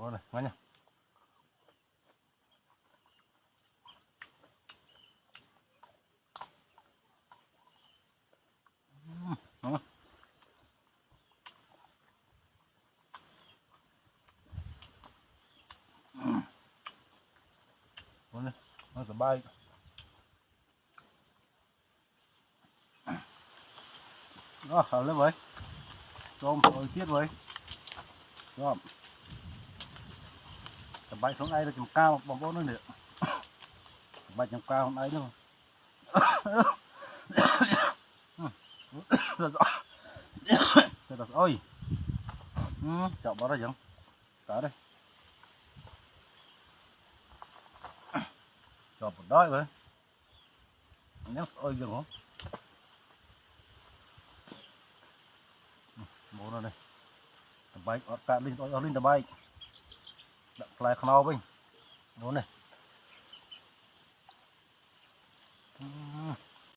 Ủa này ngay nha. Ngon. Ủa này nó sẽ bay. Đó, thở lên vậy. Tôm rồi tiết vậy. Đó. Bay xuống đây là chùm cao bằng bố nó nữa. Bay chùm cao hôm nay nữa. Rồi rồi. Ôi. Chọn bao ra giống. Cả đây. Chọn một đói vậy. Nhắc ôi dừng không? Bố nó đây. Bay ở cả lên tầm bay. Đặt lại khăn áo với. Bố này.